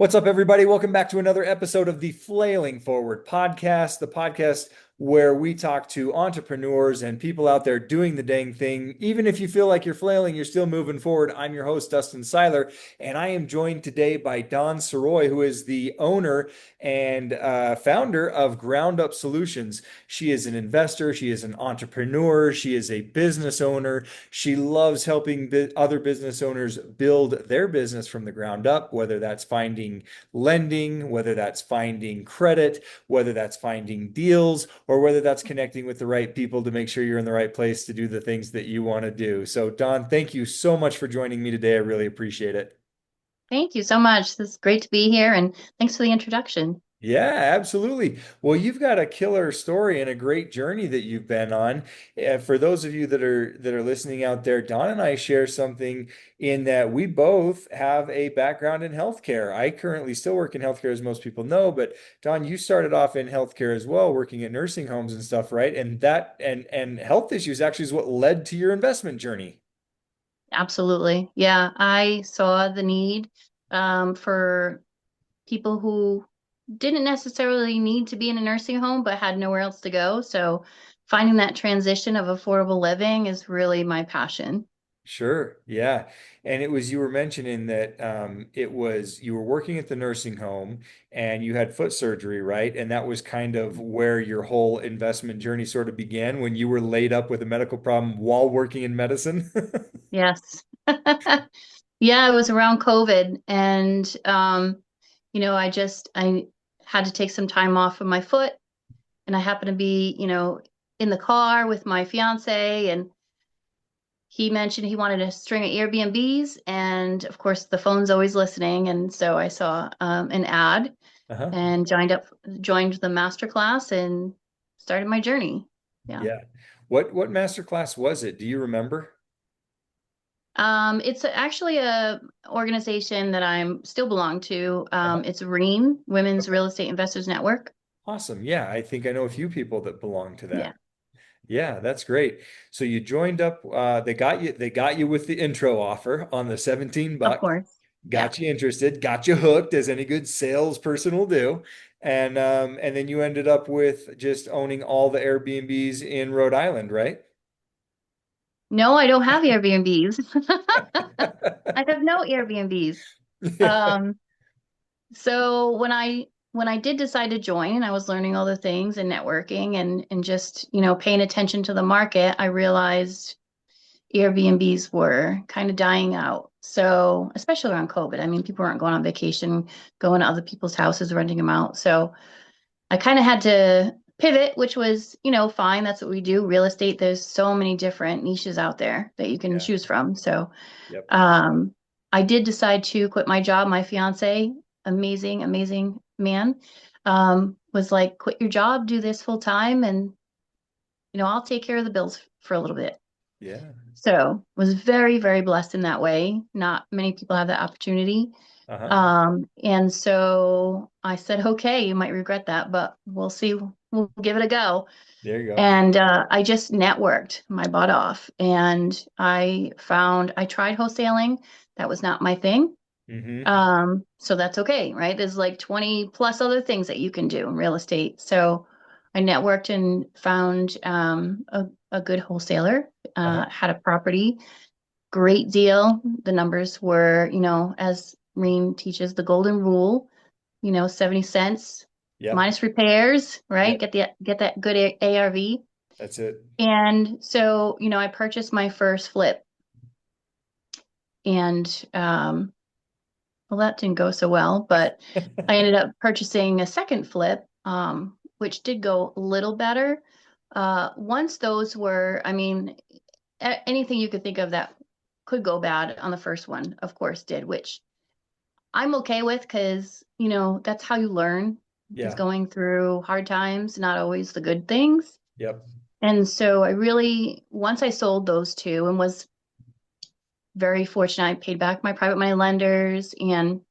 What's up, everybody? Welcome back to another episode of the Flailing Forward podcast, the podcast where we talk to entrepreneurs and people out there doing the dang thing. Even if you feel like you're flailing, you're still moving forward. I'm your host, Dustin Seiler, and I am joined today by Dawn Sirois, who is the owner and founder of Ground Up Solutions. She is an investor, she is an entrepreneur, she is a business owner. She loves helping other business owners build their business from the ground up, whether that's finding lending, whether that's finding credit, whether that's finding deals, or whether that's connecting with the right people to make sure you're in the right place to do the things that you want to do. So, Don, thank you so much for joining me today. I really appreciate it. Thank you so much. This is great to be here, and thanks for the introduction. Yeah, absolutely. Well, you've got a killer story and a great journey that you've been on. For those of you that are listening out there, Don and I share something in that we both have a background in healthcare. I currently still work in healthcare, as most people know, but Don, you started off in healthcare as well, working at nursing homes and stuff, right? And health issues actually is what led to your investment journey. Absolutely. Yeah, I saw the need for people who didn't necessarily need to be in a nursing home, but had nowhere else to go. So finding that transition of affordable living is really my passion. Sure. Yeah. And it was, you were mentioning that it was, you were working at the nursing home and you had foot surgery, right? And that was kind of where your whole investment journey sort of began when you were laid up with a medical problem while working in medicine. Yes. Yeah, it was around COVID, and I had to take some time off of my foot, and I happened to be, in the car with my fiance, and he mentioned he wanted a string of Airbnbs, and of course the phone's always listening, and so I saw an ad Uh-huh. and joined the master class and started my journey. Yeah. Yeah. What master class was it? Do you remember? It's actually a organization that I'm still belong to. Uh-huh. It's REAM, Women's Okay. Real Estate Investors Network. Awesome. Yeah, I think I know a few people that belong to Yeah, that. Yeah, that's great. So you joined up, they got you with the intro offer on the 17 of bucks. course. Yeah. Got you interested, got you hooked, as any good salesperson will do. And then you ended up with just owning all the Airbnbs in Rhode Island, right? No, I don't have Airbnbs. I have no Airbnbs. Um, So when I did decide to join, I was learning all the things and networking and just, paying attention to the market, I realized Airbnbs were kind of dying out. So, especially around COVID, I mean, people weren't going on vacation, going to other people's houses, renting them out. So, I kind of had to pivot, which was, fine. That's what we do. Real estate, there's so many different niches out there that you can Yeah. choose from. So, Yep. um, I did decide to quit my job. My fiance, amazing, amazing man, was like, quit your job, do this full time, and I'll take care of the bills for a little bit. Yeah. So was very, very blessed in that way. Not many people have that opportunity. Uh-huh. And so I said, okay, you might regret that, but we'll see. We'll give it a go. There you go. And I just networked my butt off. And I tried wholesaling. That was not my thing. Mm-hmm. So that's okay, right? There's like 20 plus other things that you can do in real estate. So I networked and found a good wholesaler, Uh-huh. had a property, great deal. The numbers were, as Reem teaches, the golden rule, 70 cents Yep. minus repairs, right? Yep. Get that good ARV. That's it. And so, I purchased my first flip, and well, that didn't go so well, but I ended up purchasing a second flip, which did go a little better. Once those were, I mean, anything you could think of that could go bad on the first one, of course, did, which I'm okay with because, that's how you learn, is Yeah. going through hard times, not always the good things. Yep. And so once I sold those two and was very fortunate, I paid back my private money lenders, and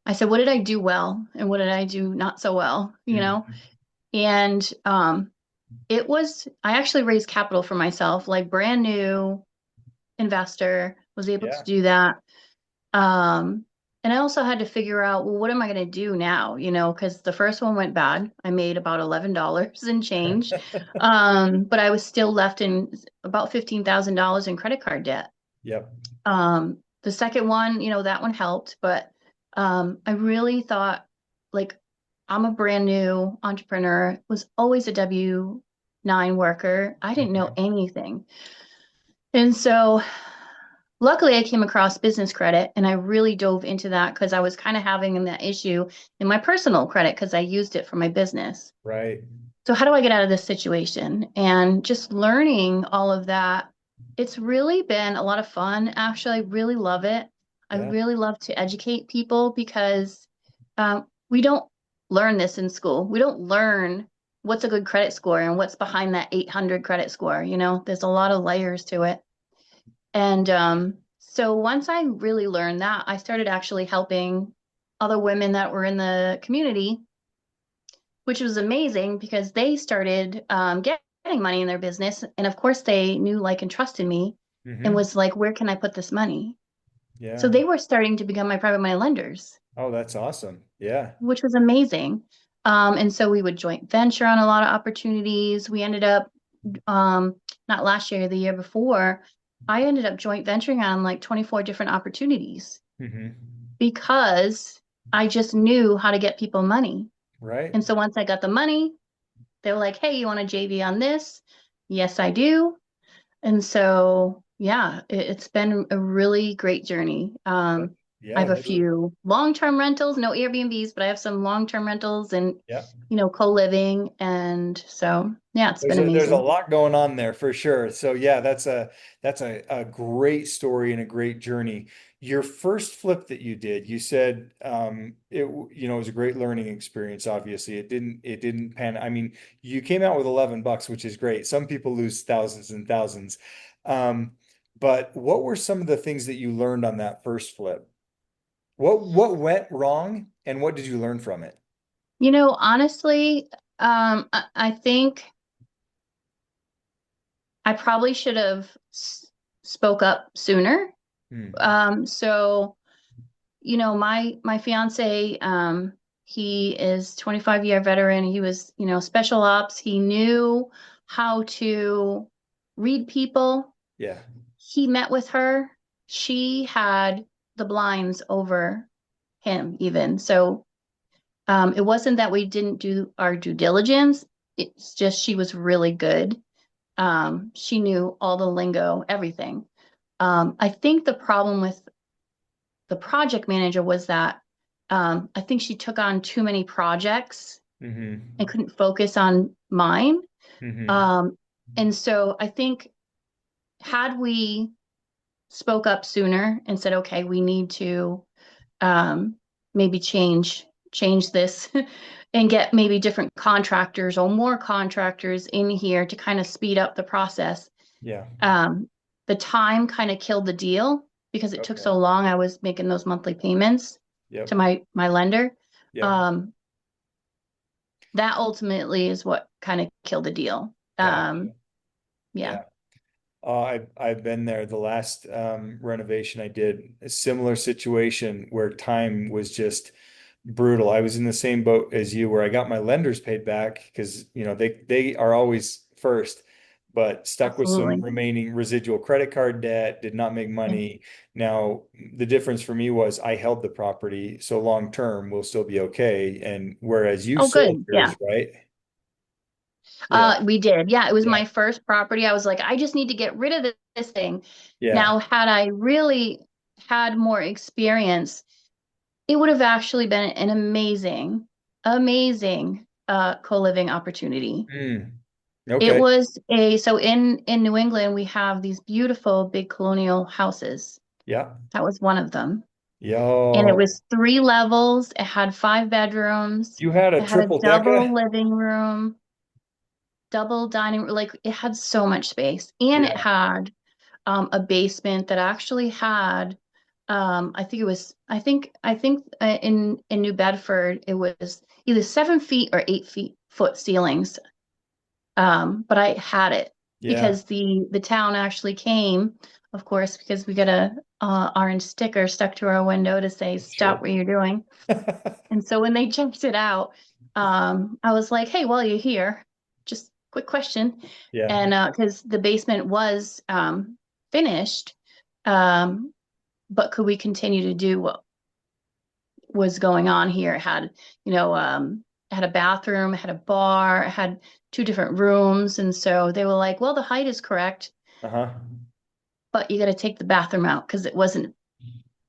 I said, what did I do well and what did I do not so well, Mhm. And I actually raised capital for myself, like brand new investor, was able to Yeah. do that. Um, And I also had to figure out, well, what am I going to do now? Because the first one went bad. I made about $11 and change. But I was still left in about $15,000 in credit card debt. Yep. The second one, that one helped, but I really thought like I'm a brand new entrepreneur, was always a W-9 worker. I didn't know Mhm. anything. And so luckily I came across business credit and I really dove into that because I was kind of having that issue in my personal credit because I used it for my business. Right. So how do I get out of this situation? And just learning all of that, it's really been a lot of fun. Actually, I really love it. I Yeah. really love to educate people because we don't learn this in school. We don't learn what's a good credit score and what's behind that 800 credit score. There's a lot of layers to it. And so once I really learned that, I started actually helping other women that were in the community, which was amazing because they started getting money in their business. And of course, they knew, like, and trusted me and Hmm. was like, where can I put this money? So Yeah. they were starting to become my private money lenders, Oh, that's awesome. Yeah. which was amazing. And so we would joint venture on a lot of opportunities. We ended up, not last year, the year before, I ended up joint venturing on like 24 different opportunities Hmm. because I just knew how to get people money. Right. And so once I got the money, they were like, hey, you want a JV on this? Yes, I do. And so, yeah, it's been a really great journey. I Yeah. have a few long-term rentals, no Airbnbs, but I have some long-term rentals and, Yeah. co-living. And so, yeah, it's been There's a amazing. lot going on there for sure. So yeah, that's a great story and a great journey. Your first flip that you did, you said it was a great learning experience. Obviously, it didn't pan. I mean, you came out with $11, which is great. Some people lose thousands and thousands. Um, but what were some of the things that you learned on that first flip? What went wrong and what did you learn from it? Honestly, I think I probably should have spoke up sooner. Hmm. So my fiance, he is 25-year veteran. He was, special ops. He knew how to read people. Yeah. He met with her. She had the blinds over him even. So it wasn't that we didn't do our due diligence. It's just she was really good. She knew all the lingo, everything. I think the problem with the project manager was that I think she took on too many projects and Hmm. couldn't focus on mine. Hmm. Um, and so I think had we spoke up sooner and said, okay, we need to um, maybe change this and get maybe different contractors or more contractors in here to kind of speed up the process. Yeah. Um, the time kind of killed the deal because it took Okay. so long. I was making those monthly payments to Yep. my lender. Yep. Um, that ultimately is what kind of killed the deal. Gotcha. Yeah, Yeah. I've been there. The last renovation I did, a similar situation where time was just brutal. I was in the same boat as you where I got my lenders paid back because they are always first, but stuck with some absolutely. remaining residual credit card debt, did not make Yeah. money. Now, the difference for me was I held the property, so long term we'll still be okay. And whereas you Oh, sold good. Yeah. yours, right? Yeah. We did. Yeah, it was Yeah. my first property. I was like, I just need to get rid of this thing. Yeah. Now, had I really had more experience, it would have actually been an amazing, amazing co-living opportunity. Mm. It Okay. was so in New England, we have these beautiful big colonial houses. Yeah. That was one of them. And it Yo, was 3 levels. It had 5 bedrooms. you had a It had a triple double decker? living room, double dining room. Like it had so much space. And it Yeah. had a basement that actually had I think in New Bedford it was either 7 feet or 8 feet foot ceilings. But I had it. Yeah. because the town actually came, of course, because we got a orange sticker stuck to our window to say, "Stop Sure. what you're doing." And so when they checked it out, I was like, "Hey, while you're here, just quick question." Yeah. And because the basement was finished, um, but could we continue to do what was going on here? It had, it had a bathroom, it had a bar, it had two different rooms. And so they were like, well, the height is correct, Uh-huh. but you got to take the bathroom out because it wasn't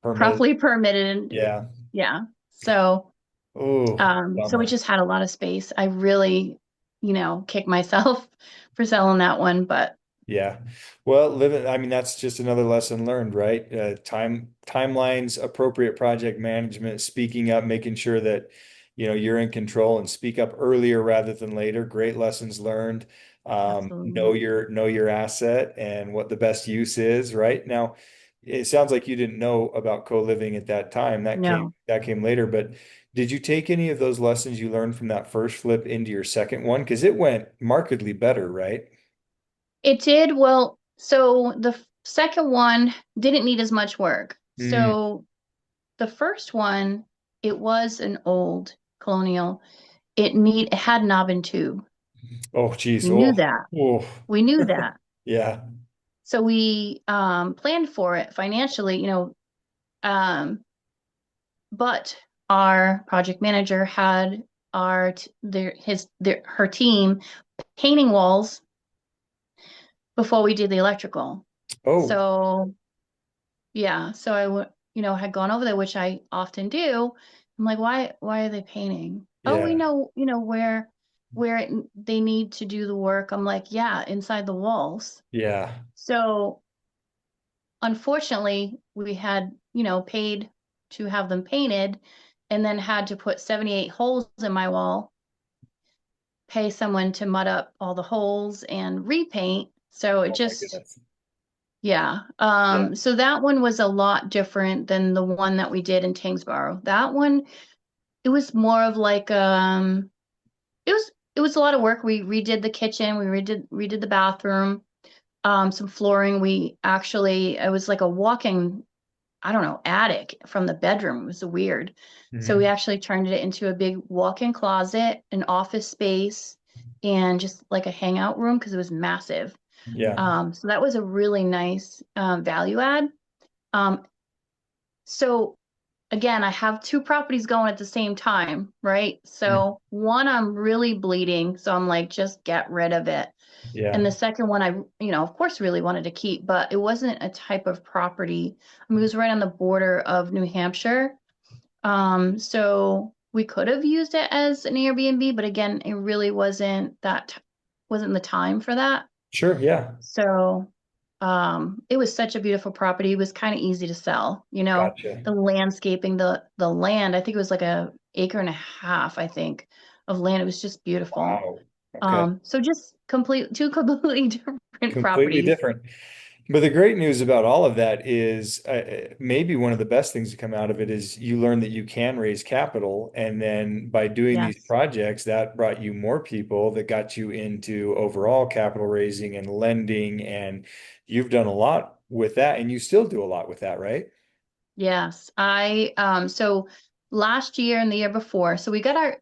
Permitted. properly permitted. Yeah. Yeah. So, Oh, so we bummer. just had a lot of space. I really, kick myself for selling that one, but Yeah. Well, living, I mean, that's just another lesson learned, right? Timelines, appropriate project management, speaking up, making sure that, you're in control and speak up earlier rather than later. Great lessons learned. absolutely. Know your asset and what the best use is, right? Now, it sounds like you didn't know about co-living at that time. No, That came later, but did you take any of those lessons you learned from that first flip into your second one? Because it went markedly better, right? it did. Well, so the second one didn't need as much work. Mm. So the first one, it was an old colonial. It had knob and tube. Oh, geez. We knew Oh, that. oh, We knew that. yeah. So we planned for it financially, but our project manager had her team painting walls before we did the electrical. Oh, So yeah, so had gone over there, which I often do. I'm like, why are they painting? Oh, we yeah. know, they need to do the work. I'm like, yeah, inside the walls. Yeah. So unfortunately, we had, paid to have them painted and then had to put 78 holes in my wall, pay someone to mud up all the holes and repaint. So it Oh my just, goodness. yeah. Yeah. So that one was a lot different than the one that we did in Tingsboro. That one, it was more of like, it was a lot of work. We redid the kitchen, we redid the bathroom, some flooring. It was like a walking, I don't know, attic from the bedroom. It was weird. So we Hmm. actually turned it into a big walk-in closet, an office space, and just like a hangout room because it was massive. Yeah. So that was a really nice value add. Um, so again, I have two properties going at the same time, right? Mm. So one I'm really bleeding, so I'm like, just get rid of it. And Yeah. the second one, of course, really wanted to keep, but it wasn't a type of property. I mean, it was right on the border of New Hampshire. So we could have used it as an Airbnb, but again, it really wasn't the time for that. Sure. Yeah. So, it was such a beautiful property. It was kind of easy to sell, Gotcha. the landscaping, the land, I think it was like a acre and a half, I think, of land. It was just beautiful. Wow. Okay. So just two completely different Completely properties. different. But the great news about all of that is maybe one of the best things to come out of it is you learn that you can raise capital. And then by doing these Yes. projects, that brought you more people that got you into overall capital raising and lending. And you've done a lot with that, and you still do a lot with that, right? Yes. So last year and the year before, so we got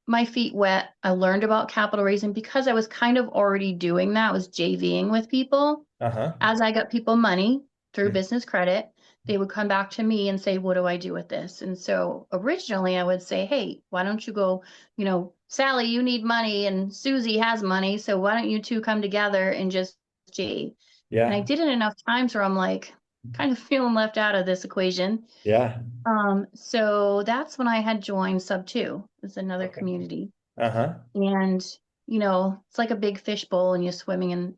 my feet wet. I learned about capital raising because I was kind of already doing that. I was JVing with people. Uh-huh. As I got people money through business credit, they would come back to me and say, what do I do with this? And so originally I would say, hey, why don't you go, Sally, you need money and Susie has money. So why don't you two come together and just J? And I Yeah. did it enough times where I'm like, kind of feeling left out of this equation. Yeah. So that's when I had joined Sub 2. It's another Okay. community. Uh-huh. And, it's like a big fishbowl and you're swimming in,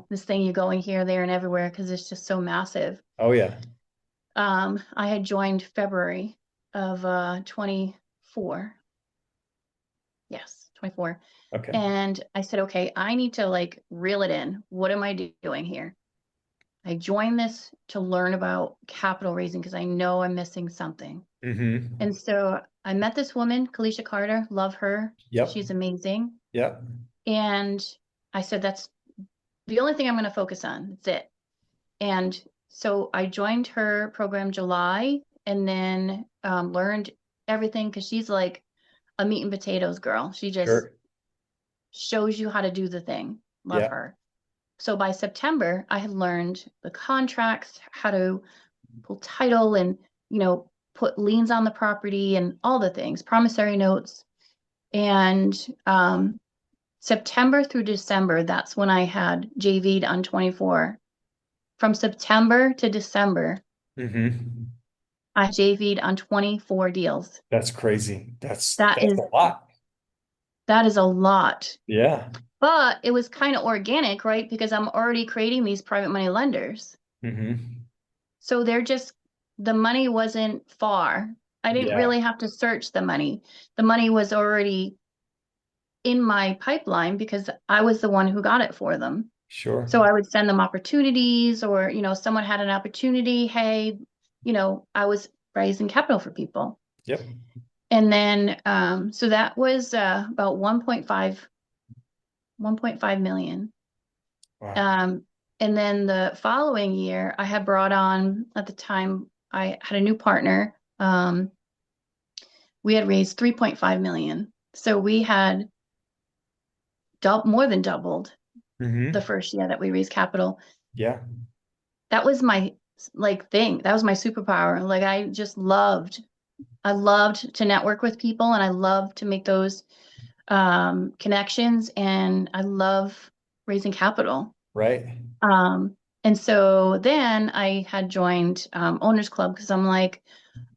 this thing, you're going here, there, and everywhere because it's just so massive. Oh yeah. I had joined February of 24. Yes, 24. Okay. And I said, okay, I need to like reel it in. What am I doing here? I joined this to learn about capital raising because I know I'm missing something. Mm-hmm. And so I met this woman, Kalisha Carter, love her. Yep. She's amazing. Yep. And I said, that's the only thing I'm going to focus on. That's it. And so I joined her program July and then learned everything because she's like a meat and potatoes girl. She just Sure. shows you how to do the thing. Love Yeah. her. So by September, I had learned the contracts, how to pull title and, put liens on the property and all the things, promissory notes. And September through December, that's when I had JV'd on 24. From September to December, Hmm. I JV'd on 24 deals. That's crazy. That's That that's is a lot. that is a lot. Yeah. But it was kind of organic, right? Because I'm already creating these private money lenders. Hmm. So the money wasn't far. I didn't Yeah. really have to search the money. The money was already in my pipeline because I was the one who got it for them. Sure. So I would send them opportunities or, someone had an opportunity. Hey, I was raising capital for people. Yep. And then, so that was about 1.5 million. Wow. Um, and then the following year, I had brought on, at the time, I had a new partner. We had raised 3.5 million. So we had more than doubled the Hmm. first year that we raised capital. Yeah. That was my like thing. That was my superpower. Like I loved to network with people and I loved to make those connections and I love raising capital. Right. Um, and so then I had joined Owners Club because I'm like,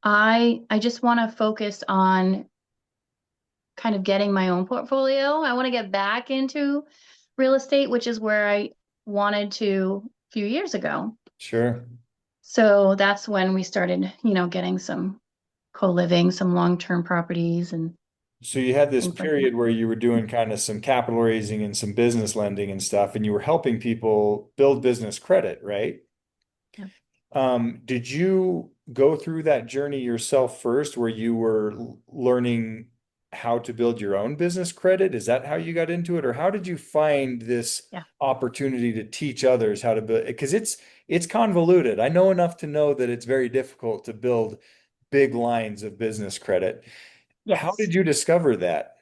I just want to focus on kind of getting my own portfolio. I want to get back into real estate, which is where I wanted to a few years ago. Sure. So that's when we started, getting some co-living, some long-term properties and So you had this things like that. period where you were doing kind of some capital raising and some business lending and stuff, and you were helping people build business credit, right? Yeah. Did you go through that journey yourself first, where you were learning how to build your own business credit? Is that how you got into it, or how did you find this Yeah. opportunity to teach others how to build? Because it's convoluted. I know enough to know that it's very difficult to build big lines of business credit. How Yes. did you discover that?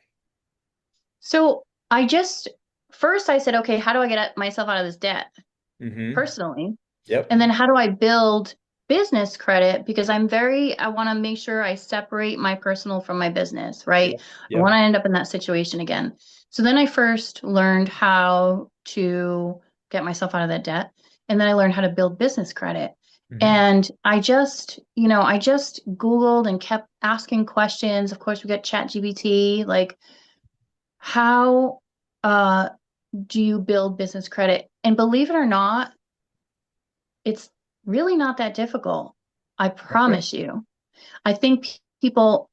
So first I said, okay, how do I get myself out of this debt Hmm. personally? Yep. And then how do I build business credit? Because I want to make sure I separate my personal from my business, right? Yep. I want Yep. to end up in that situation again. So then I first learned how to get myself out of that debt. And then I learned how to build business credit. Hmm. And I just Googled and kept asking questions. Of course, we got ChatGPT, like how uh, do you build business credit? And believe it or not, it's really not that difficult. I Okay. promise you. I think people,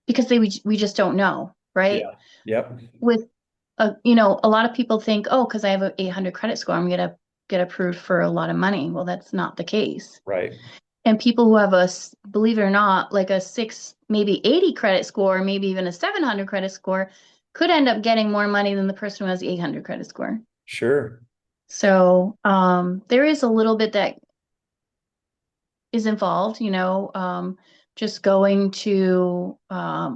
because we just don't know, right? Yeah. Yep. With a lot of people think, oh, because I have an 800 credit score, I'm gonna get approved for a lot of money. Well, that's not the case. Right. And people who have believe it or not, like a six, maybe 80 credit score, maybe even a 700 credit score, could end up getting more money than the person who has the 800 credit score. Sure. So there is a little bit that is involved, just going to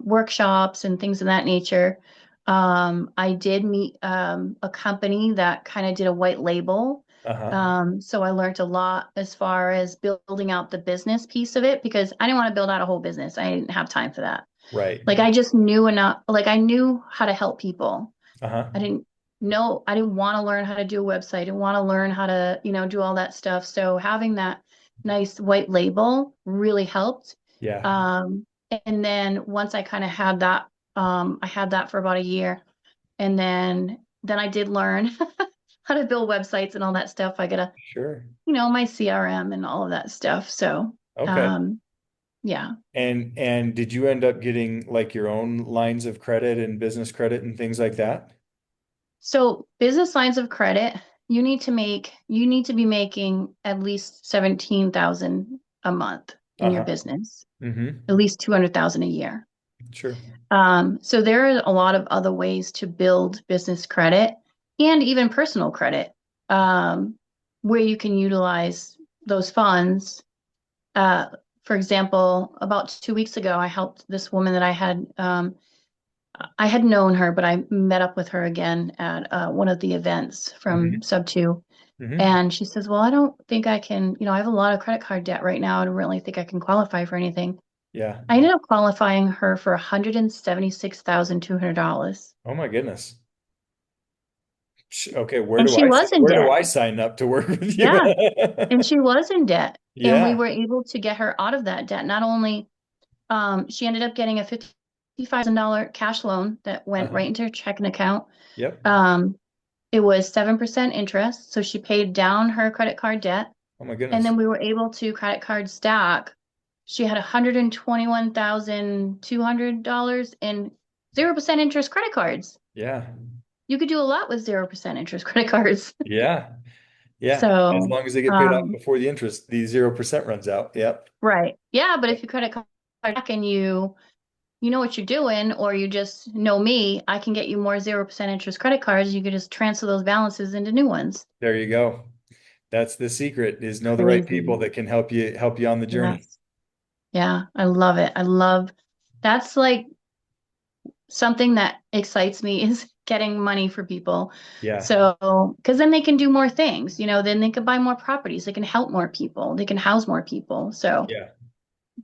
workshops and things of that nature. I did meet a company that kind of did a white label. Uh-huh. So I learned a lot as far as building out the business piece of it because I didn't want to build out a whole business. I didn't have time for that. Right. Like I just knew enough, like I knew how to help people. Uh-huh. I didn't I didn't want to learn how to do a website. I didn't want to learn how to, do all that stuff. So having that nice white label really helped. Yeah. Um, and then once I kind of had that, I had that for about a year. And then I did learn how to build websites and all that stuff. I got Sure. my CRM and all of that stuff. So, Okay. um, yeah. And did you end up getting like your own lines of credit and business credit and things like that? So business lines of credit, you need to be making at least 17,000 a month in your Uh-huh. business, Mm-hmm. at least 200,000 a year. Sure. So there are a lot of other ways to build business credit. and even personal credit, um, where you can utilize those funds. Uh, for example, about 2 weeks ago, I helped this woman that I had known her, but I met up with her again at one of the events from Hmm. Sub 2. Hmm. And she says, well, I don't think I can, I have a lot of credit card debt right now. I don't really think I can qualify for anything. Yeah. I ended up qualifying her for $176,200. Oh my goodness. Okay, where And do she I was in where do debt. I sign up to work with you? Yeah. And she was in debt. And we Yeah. were able to get her out of that debt. Not only, she ended up getting a $50,000 cash loan that went Uh-huh. right into her checking account. Yep. Um, it was 7% interest. So she paid down her credit card debt. Oh my And goodness. then we were able to credit card stack. She had $121,200 in 0% interest credit cards. Yeah. You could do a lot with 0% interest credit cards. Yeah. Yeah. As So, long as they get paid off um, before the interest, the 0% runs out. Yep. right. Yeah, but if you credit card stack and you know what you're doing, or you just know me, I can get you more 0% interest credit cards. You could just transfer those balances into new ones. There you go. That's the secret is know the right people Crazy. that can help you on the journey. Yes. Yeah, I love it. I love that's like something that excites me is getting money for people. Yeah. So, because then they can do more things, then they can buy more properties, they can help more people, they can house more people. So, Yeah.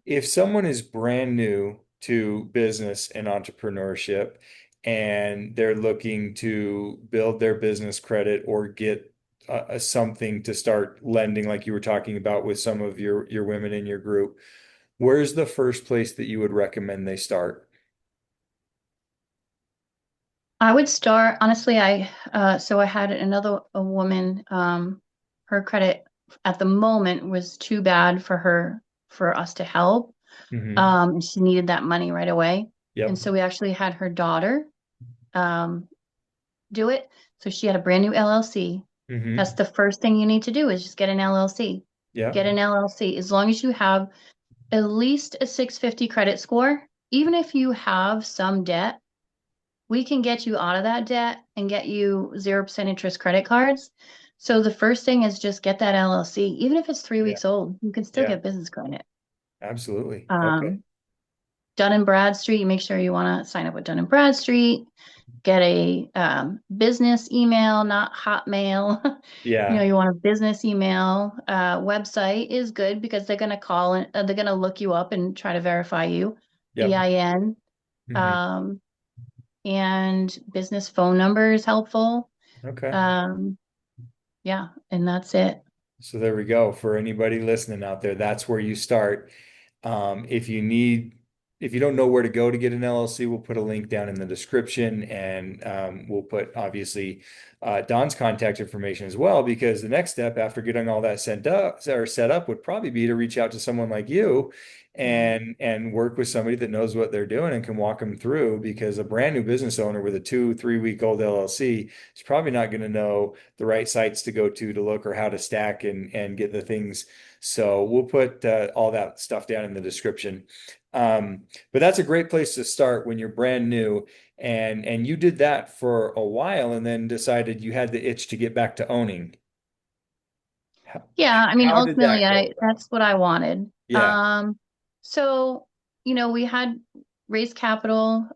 If someone is brand new to business and entrepreneurship and they're looking to build their business credit or get something to start lending, like you were talking about with some of your women in your group, where's the first place that you would recommend they start? I would start, honestly, so I had another a woman, her credit at the moment was too bad for her, for us to help. Hmm. And she needed that money right away. And Yep. so we actually had her daughter, um, do it. So she had a brand new LLC. That's Hmm. the first thing you need to do is just get an LLC. Yeah. Get an LLC. As long as you have at least a 650 credit score, even if you have some debt, we can get you out of that debt and get you 0% interest credit cards. So the first thing is just get that LLC. Even if it's three Yeah. weeks old, you can still Yeah. get business credit. Absolutely. Okay. Um, Dun and Bradstreet, make sure you want to sign up with Dun and Bradstreet. Get a business email, not Hotmail. Yeah. You want a business email. Website is good because they're going to call and they're going to look you up and try to verify you. Yep. EIN. Hmm. Um, and business phone number is helpful. Okay. Um, yeah, and that's it. So there we go. For anybody listening out there, that's where you start. If you need, if you don't know where to go to get an LLC, we'll put a link down in the description, and we'll put obviously Don's contact information as well. Because the next step after getting all that sent up or set up would probably be to reach out to someone like you Yeah. and work with somebody that knows what they're doing and can walk them through. Because a brand new business owner with a 2, 3 week old LLC is probably not going to know the right sites to go to look or how to stack and get the things. So we'll put all that stuff down in the description. But that's a great place to start when you're brand new. And you did that for a while and then decided you had the itch to get back to owning. How, Yeah, I mean, how did ultimately, that go I about? that's what I wanted. Yeah. So, we had raised capital,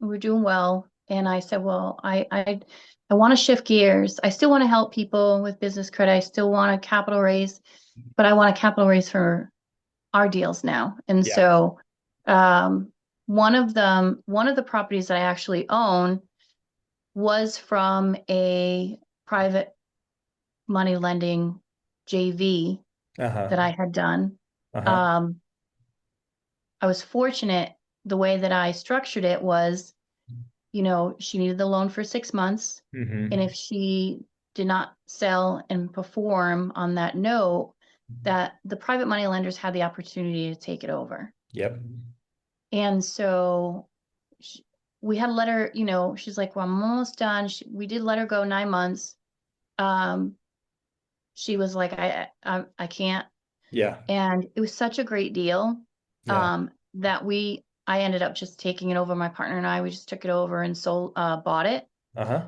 we were doing well, and I said, well, I want to shift gears. I still want to help people with business credit. I still want a capital raise, but I want a capital raise for our deals now. And Yeah. so, um, one of the properties that I actually own was from a private money lending JV Uh-huh. that I had done. Uh-huh. Um, I was fortunate the way that I structured it was, she needed the loan for 6 months. And Hmm. if she did not sell and perform on that note, that the private money lenders had the opportunity to take it over. Yep. And so sh we had to let her, she's like, well, I'm almost done. We did let her go 9 months. Um, she was like, I can't. Yeah. And it was such a great deal, Yeah. that I ended up just taking it over. My partner and I, we just took it over and bought it. Uh-huh.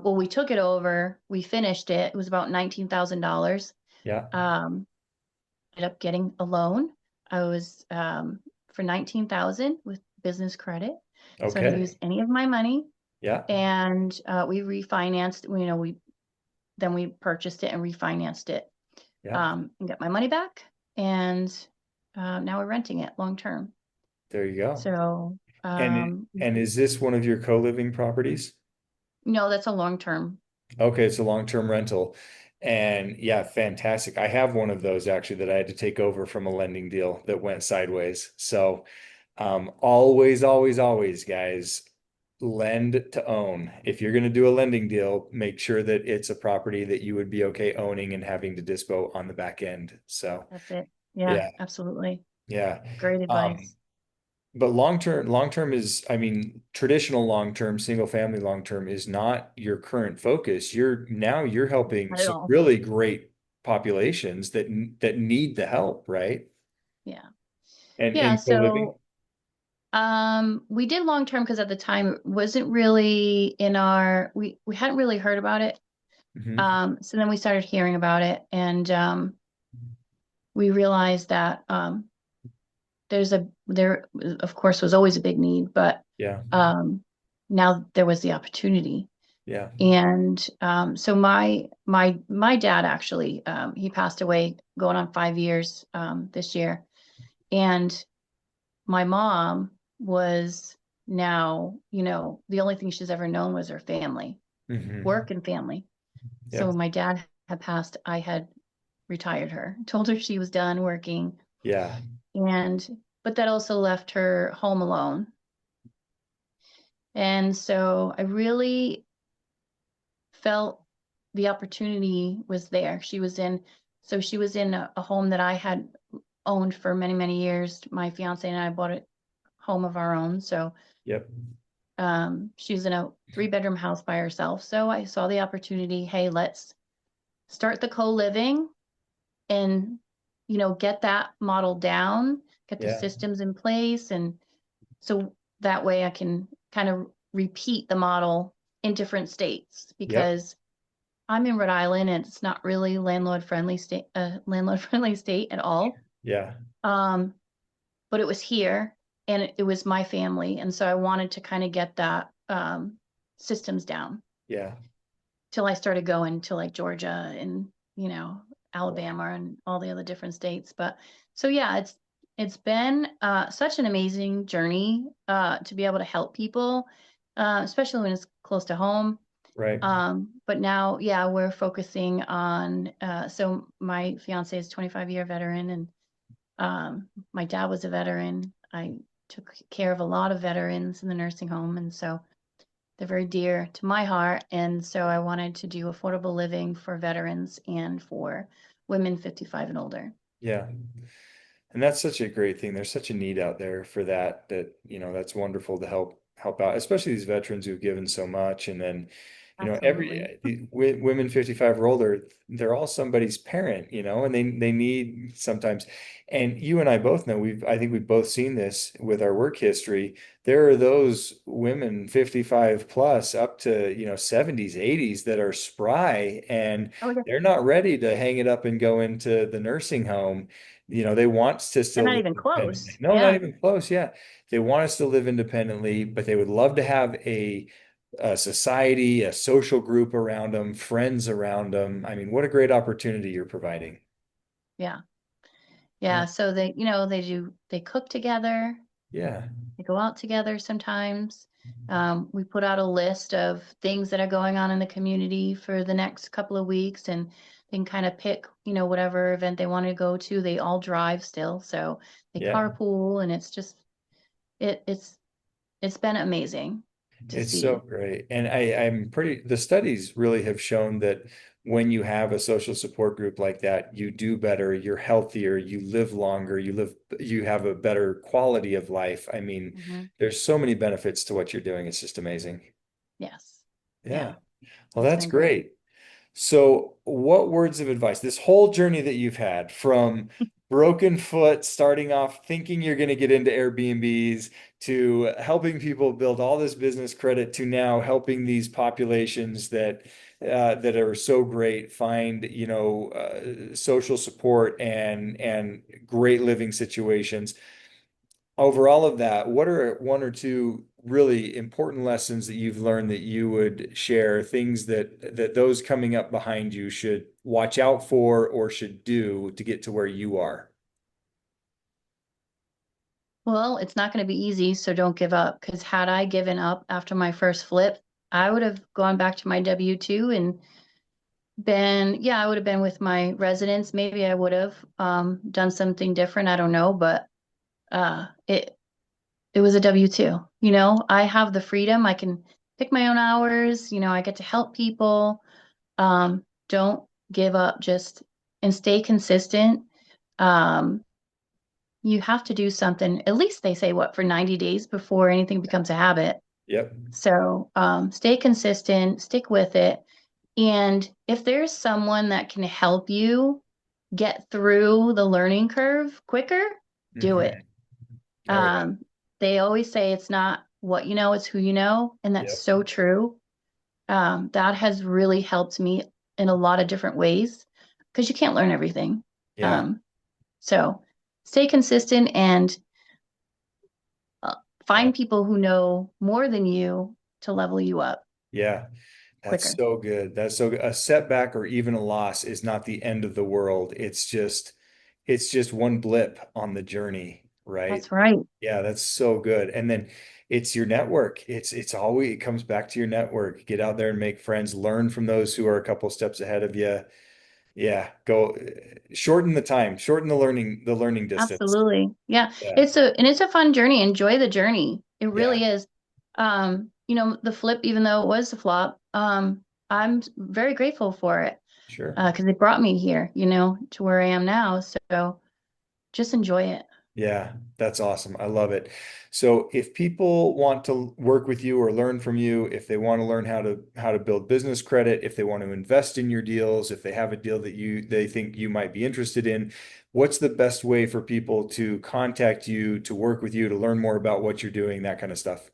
Well, we took it over, we finished it. It was about $19,000. Yeah. Um, Ended up getting a loan. I was for 19,000 with business credit. So I didn't Okay. use any of my money. Yeah. And we refinanced, we purchased it and refinanced it, Yeah. and got my money back. And now we're renting it long term. There you go. So And is this one of your co-living properties? no, that's a long term. Okay, it's a long-term rental. And yeah, fantastic. I have one of those actually that I had to take over from a lending deal that went sideways. So always, always, always, guys, lend to own. If you're going to do a lending deal, make sure that it's a property that you would be okay owning and having to dispo on the back end. So That's it. Yeah, yeah, absolutely. yeah. Great Um, advice. but long term is, I mean, traditional long term, single family long term is not your current focus. You're helping Not at some all. really great populations that need the help, right? Yeah. And Yeah. in co-living. So we did long term because at the time it wasn't really in our we hadn't really heard about it. Hmm. So then we started hearing about it, and we realized that there of course was always a big need, but Yeah, um, now there was the opportunity. yeah. And so my dad actually, he passed away going on 5 years this year, and my mom was now, the only thing she's ever known was her family, Hmm. work and family. So Yep. when my dad had passed, I had retired her, told her she was done working, Yeah, and but that also left her home alone. And so I really felt the opportunity was there. She was in a home that I had owned for many, many years. My fiance and I bought a home of our own. So yep. she was in a 3 bedroom house by herself. So I saw the opportunity. Hey, let's start the co-living and, get that model down, get the Yeah, systems in place. And so that way I can kind of repeat the model in different states, yep. because I'm in Rhode Island and it's not really landlord friendly state at all. Yeah, Um, but it was here and it was my family. And so I wanted to kind of get that systems down yeah. till I started going to like Georgia and, you know, Alabama and all the other different states. But so yeah, it's been such an amazing journey to be able to help people, especially when it's close to home. Right. But now, yeah, we're focusing on, so my fiance is 25-year veteran, and my dad was a veteran. I took care of a lot of veterans in the nursing home, and so they're very dear to my heart. And so I wanted to do affordable living for veterans and for women 55 and older. Yeah. And that's such a great thing. There's such a need out there for that's wonderful to help out, especially these veterans who've given so much. And then, Absolutely. women 55 or older, they're all somebody's parent, and they need sometimes. And you and I both know I think we've both seen this with our work history. There are those women 55 plus up to, 70s, 80s that are spry and Oh, yeah. they're not ready to hang it up and go into the nursing home. They want to They're still not live even independently. close. No, not Yeah. even close. Yeah. They want us to live independently, but they would love to have a society, a social group around them, friends around them. I mean, what a great opportunity you're providing. Yeah. Yeah. Yeah. So they cook together. Yeah. They go out together sometimes. We put out a list of things that are going on in the community for the next couple of weeks, and they can kind of pick, whatever event they want to go to. They all drive still, so they Yeah. carpool, and it's just it's been amazing to It's so see. great. And the studies really have shown that when you have a social support group like that, you do better, you're healthier, you live longer, you have a better quality of life. I mean, Hmm. there's so many benefits to what you're doing. It's just amazing. Yes. Yeah. Yeah. Well, It's that's been great. great. So, what words of advice, this whole journey that you've had from broken foot, starting off thinking you're going to get into Airbnbs, to helping people build all this business credit, to now helping these populations that are so great find, social support and great living situations. Over all of that, what are one or two really important lessons that you've learned that you would share, things that those coming up behind you should watch out for or should do to get to where you are? Well, it's not going to be easy, so don't give up. Because had I given up after my first flip, I would have gone back to my W-2 and yeah, I would have been with my residents. Maybe I would have done something different. I don't know, but it was a W-2. I have the freedom. I can pick my own hours. I get to help people. Don't give up, just and stay consistent. Um, you have to do something, at least they say what, for 90 days before anything becomes a habit. Yep. So stay consistent, stick with it. And if there's someone that can help you get through the learning curve quicker, do it. Hmm. Oh yeah. Um, they always say it's not what you know, it's who you know. And that's Yep. so true. That has really helped me in a lot of different ways because you can't learn everything. Yeah. Um, so stay consistent and uh, Uh, find people who know more than you to level you up yeah. That's quicker. so good. That's so good. A setback or even a loss is not the end of the world. It's just one blip on the journey, right? That's right. Yeah, that's so good. And then it's your network. It's always it comes back to your network. Get out there and make friends, learn from those who are a couple steps ahead of you. Yeah, go shorten the time, shorten the learning distance. Absolutely. Yeah. Yeah, It's a fun journey. Enjoy the journey. It yeah, really is. The flip, even though it was a flop, I'm very grateful for it sure. because it brought me here, to where I am now. So just enjoy it. Yeah, that's awesome. I love it. So if people want to work with you or learn from you, if they want to learn how to build business credit, if they want to invest in your deals, if they have a deal that they think you might be interested in, what's the best way for people to contact you, to work with you, to learn more about what you're doing, that kind of stuff?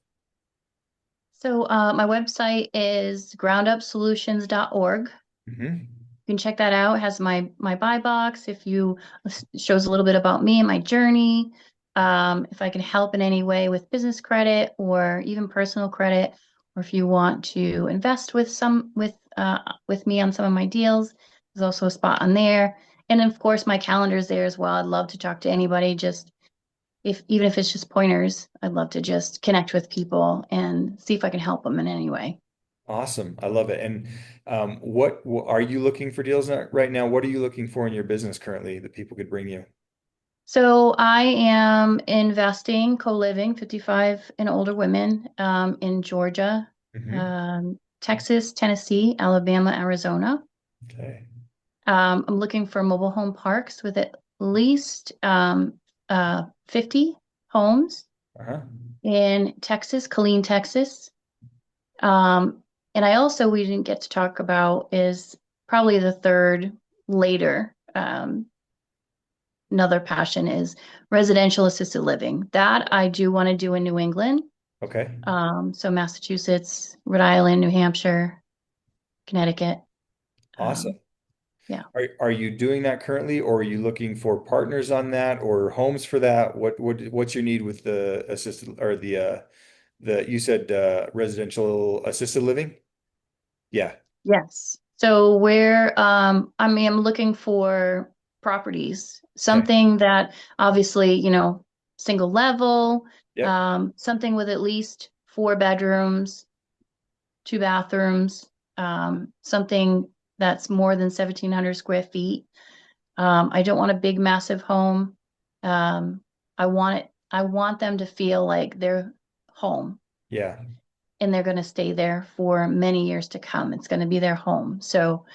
So my website is groundupsolutions.org. Hmm. You can check that out. It has my buy box. If you shows a little bit about me and my journey. If I can help in any way with business credit or even personal credit, or if you want to invest with me on some of my deals, there's also a spot on there. And of course, my calendar is there as well. I'd love to talk to anybody. Just if even if it's just pointers, I'd love to just connect with people and see if I can help them in any way. Awesome. I love it. And what are you looking for deals right now? What are you looking for in your business currently that people could bring you? So I am investing co-living 55 and older women in Georgia, Hmm. Texas, Tennessee, Alabama, Arizona. Okay. I'm looking for mobile home parks with at least 50 homes Uh-huh. in Texas, Killeen, Texas. And we didn't get to talk about is probably the third later. Another passion is residential assisted living. That I do want to do in New England. Okay. So Massachusetts, Rhode Island, New Hampshire, Connecticut. Awesome. Um, yeah. Are you doing that currently, or are you looking for partners on that or homes for that? What's your need with the assisted or the you said residential assisted living? Yeah. Yes. So I'm looking for properties, Okay. something that obviously, single level, Yep. something with at least 4 bedrooms, 2 bathrooms, something that's more than 1,700 square feet. I don't want a big, massive home. Um, I want them to feel like they're home Yeah. and they're going to stay there for many years to come. It's going to be their home. So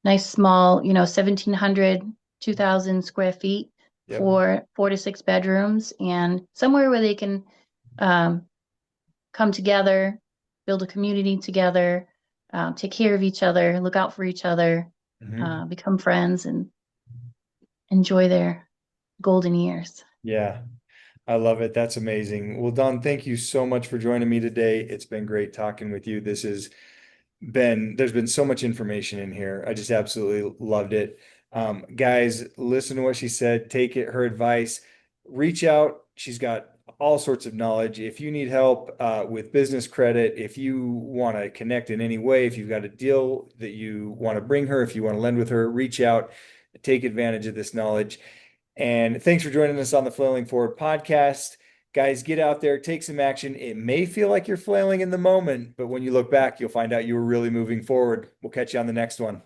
nice, small, 1,700, 2,000 square feet Yep. for 4 to 6 bedrooms and somewhere where they can um, come together, build a community together, take care of each other, look out for each other, Hmm. become friends and enjoy their golden years. Yeah, I love it. That's amazing. Well, Dawn, thank you so much for joining me today. It's been great talking with you. There's been so much information in here. I just absolutely loved it. Guys, listen to what she said, take it, her advice, reach out. She's got all sorts of knowledge. If you need help with business credit, if you want to connect in any way, if you've got a deal that you want to bring her, if you want to lend with her, reach out, take advantage of this knowledge. And thanks for joining us on the Flailing Forward podcast. Guys, get out there, take some action. It may feel like you're flailing in the moment, but when you look back, you'll find out you were really moving forward. We'll catch you on the next one.